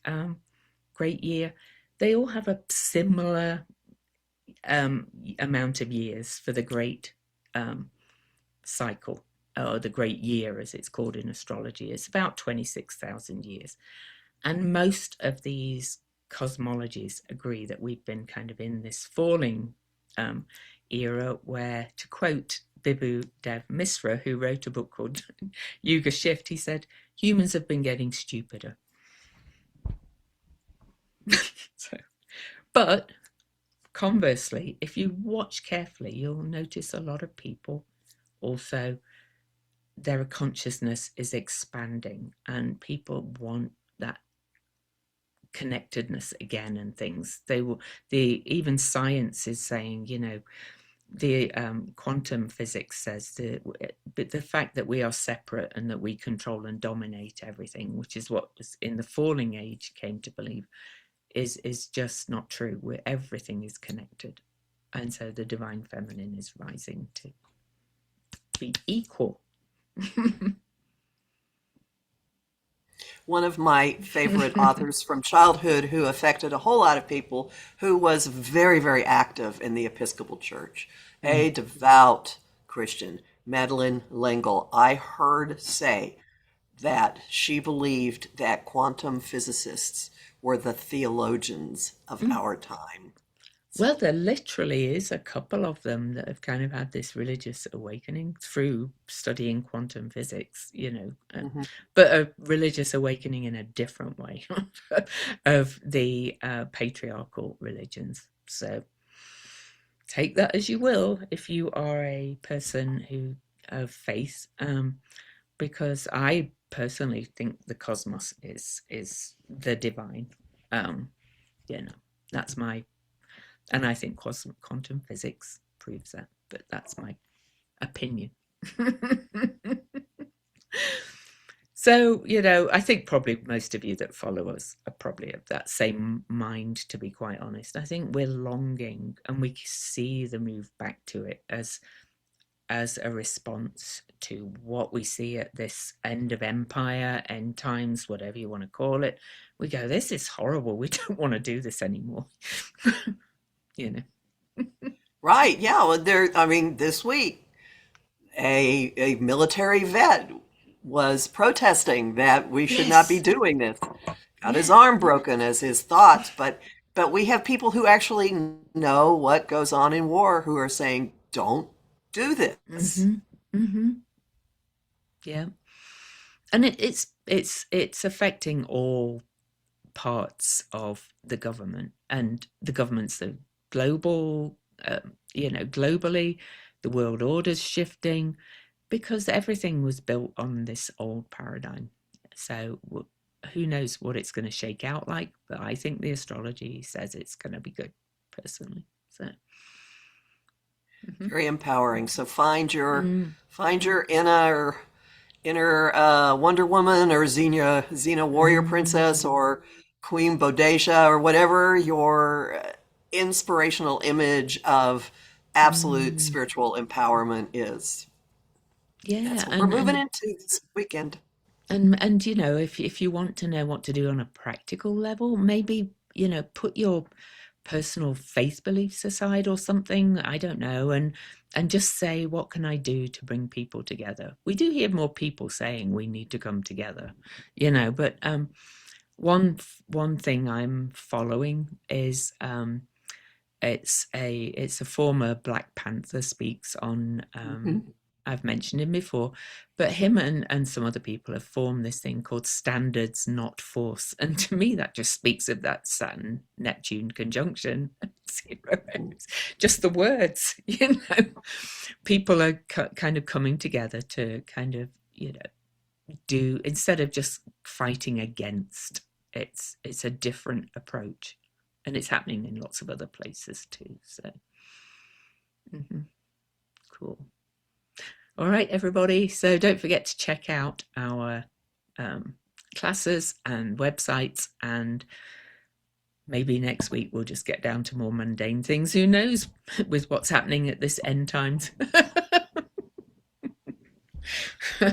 year, they all have a similar amount of years for the great um, cycle, or the great year as it's called in astrology. It's about 26,000 years. And most of these cosmologies agree that we've been kind of in this falling um, era where, to quote Bibhu Dev Misra, who wrote a book called Yuga Shift, he said, humans have been getting stupider. So, but conversely, if you watch carefully, you'll notice a lot of people also, their consciousness is expanding and people want that connectedness again and things. They will, the even science is saying, the quantum physics says but the fact that we are separate and that we control and dominate everything, which is what was in the falling age came to believe, is just not true. Where everything is connected, and so the divine feminine is rising to be equal. One of my favorite authors from childhood who affected a whole lot of people, who was very, very active in the Episcopal Church, Mm. a devout Christian, Madeleine L'Engle, I heard say that she believed that quantum physicists were the theologians of Mm. our time. Well, So, there literally is a couple of them that have kind of had this religious awakening through studying quantum physics, mhm. but a religious awakening in a different way of the patriarchal religions. So take that as you will if you are a person who of faith, because I personally think the cosmos is the divine. Um, you know, that's my and I think quantum physics proves that, but that's my opinion. So, I think probably most of you that follow us are probably of that same mind, to be quite honest. I think we're longing and we see the move back to it as a response to what we see at this end of empire, end times, whatever you want to call it. We go, this is horrible. We don't want to do this anymore. you know. Right, yeah. Well, I mean, this week, a military vet was protesting that we should not be Yes. doing this. Got his Yeah. arm broken as his thoughts, but we have people who actually know what goes on in war who are saying, "Don't do this." Mm-hmm. Mm-hmm. Yeah. And it's affecting all parts of the government, and the government's the global, globally, the world order's shifting because everything was built on this old paradigm. So who knows what it's going to shake out like? But I think the astrology says it's going to be good, personally. So. Mhm. Very empowering. So Mm. find your inner Wonder Woman or Xena Warrior Princess Mm. or Queen Bodacia or whatever your inspirational image of absolute Mm. spiritual empowerment is. That's Yeah, what we're and moving and into this weekend. And you know, if you want to know what to do on a practical level, maybe, you know, put your personal faith beliefs aside or something, I don't know, and just say, what can I do to bring people together? We do hear more people saying we need to come together, you know, but one thing I'm following is it's a former Black Panther speaks on. Mhm. I've mentioned him before, but him and some other people have formed this thing called standards, not force. And to me, that just speaks of that Saturn Neptune conjunction. You know, it's just the words, you know. People are kind of coming together to kind of, you know, do, instead of just fighting against. It's a different approach, and it's happening in lots of other places too. So, mhm, cool. All right, everybody. So don't forget to check out our um, classes and websites. And maybe next week we'll just get down to more mundane things. Who knows with what's happening at this end times?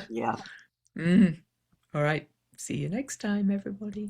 Yeah. Mm. All right. See you next time, everybody.